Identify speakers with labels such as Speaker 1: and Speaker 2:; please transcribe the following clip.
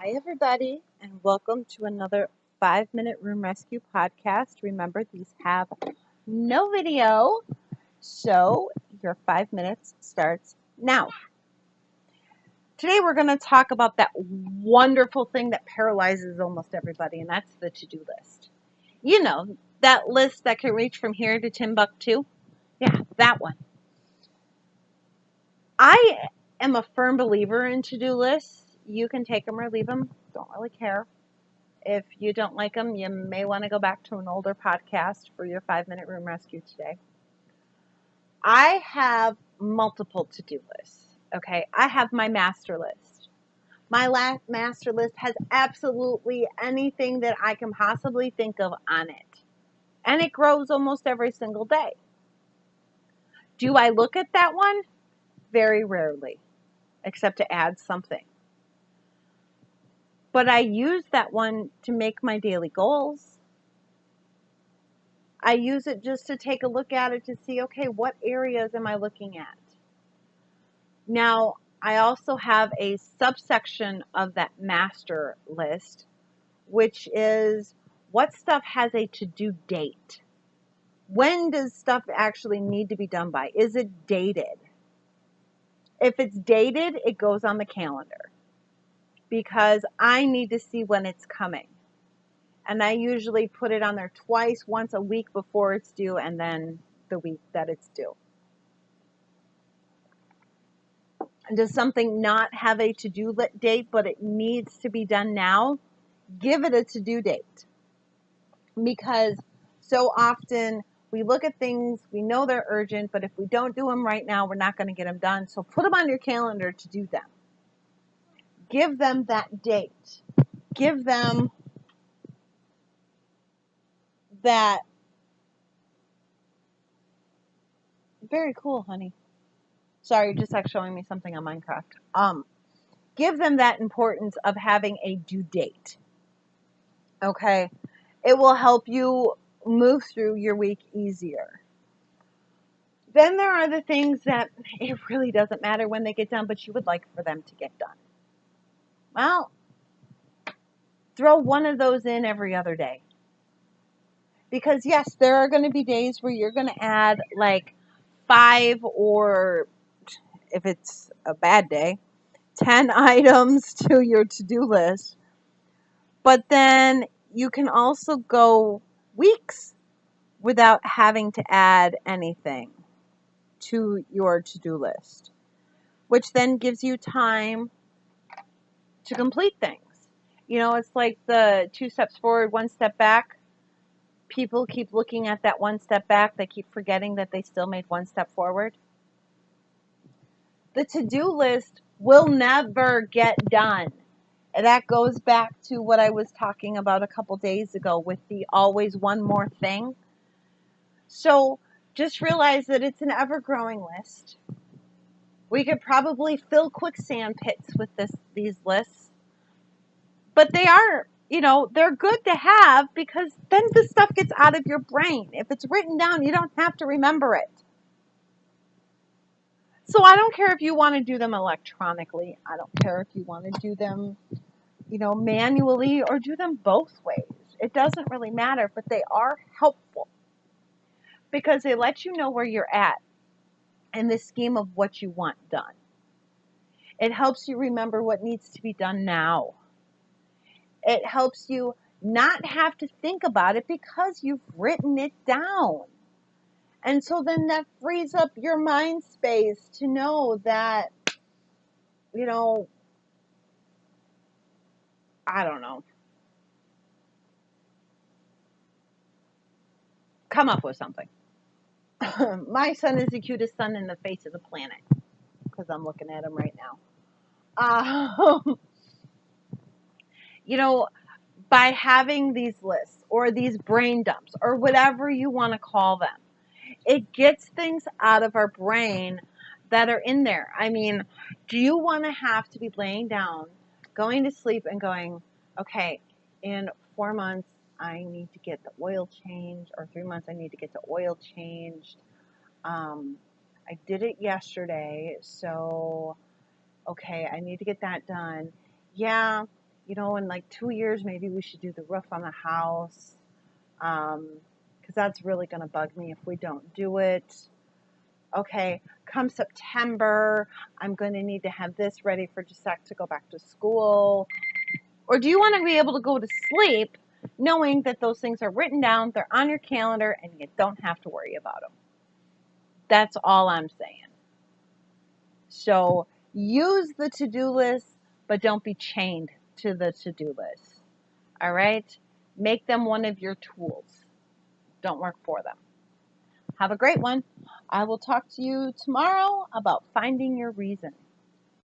Speaker 1: Hi, everybody, and welcome to another 5 Minute Room Rescue podcast. Remember, these have no video, so your 5 minutes starts now. Today, we're going to talk about that wonderful thing that paralyzes almost everybody, and that's the to do list. You know, that list that can reach from here to Timbuktu? Yeah, that one. I am a firm believer in to do lists. You can take them or leave them, don't really care. If you don't like them, you may want to go back to an older podcast for your 5 Minute Room Rescue today. I have multiple to-do lists. Okay, I have my master list. My master list has absolutely anything that I can possibly think of on it. And it grows almost every single day. Do I look at that one? Very rarely, except to add something. But I use that one to make my daily goals. I use it just to take a look at it to see, okay, what areas am I looking at? Now, I also have a subsection of that master list, which is what stuff has a to-do date? When does stuff actually need to be done by? Is it dated? If it's dated, it goes on the calendar because I need to see when it's coming. And I usually put it on there twice, once a week before it's due, and then the week that it's due. Does something not have a to-do date, but it needs to be done now? Give it a to-do date. Because so often we look at things, we know they're urgent, but if we don't do them right now, we're not going to get them done. So put them on your calendar to do them. Give them that date. Give them that. Very cool, honey. Sorry, you're just like showing me something on Minecraft. Give them that importance of having a due date. Okay? It will help you move through your week easier. Then there are the things that it really doesn't matter when they get done, but you would like for them to get done. Well, throw one of those in every other day. Because yes, there are going to be days where you're going to add like 5 or, if it's a bad day, 10 items to your to-do list. But then you can also go weeks without having to add anything to your to-do list, which then gives you time to complete things. You know, it's like the 2 steps forward, 1 step back. People keep looking at that 1 step back. They keep forgetting that they still made 1 step forward. The to-do list will never get done. And that goes back to what I was talking about a couple days ago with the always one more thing. So just realize that it's an ever-growing list. We could probably fill quicksand pits with these lists. But they are, they're good to have because then the stuff gets out of your brain. If it's written down, you don't have to remember it. So I don't care if you want to do them electronically. I don't care if you want to do them, manually or do them both ways. It doesn't really matter, but they are helpful because they let you know where you're at in the scheme of what you want done. It helps you remember what needs to be done now. It helps you not have to think about it because you've written it down. And so then that frees up your mind space to know that, I don't know. Come up with something. My son is the cutest son in the face of the planet because I'm looking at him right now. You know, by having these lists or these brain dumps or whatever you want to call them, it gets things out of our brain that are in there. I mean, do you want to have to be laying down, going to sleep and going, okay, in 4 months, I need to get the oil changed, or 3 months, I need to get the oil changed. I did it yesterday, so, okay, I need to get that done. Yeah, you know, in like 2 years, maybe we should do the roof on the house. Because that's really going to bug me if we don't do it. Okay, come September, I'm going to need to have this ready for Gisette to go back to school. Or do you want to be able to go to sleep knowing that those things are written down, they're on your calendar, and you don't have to worry about them? That's all I'm saying. So use the to-do list, but don't be chained to the to-do list. All right? Make them one of your tools. Don't work for them. Have a great one. I will talk to you tomorrow about finding your reason.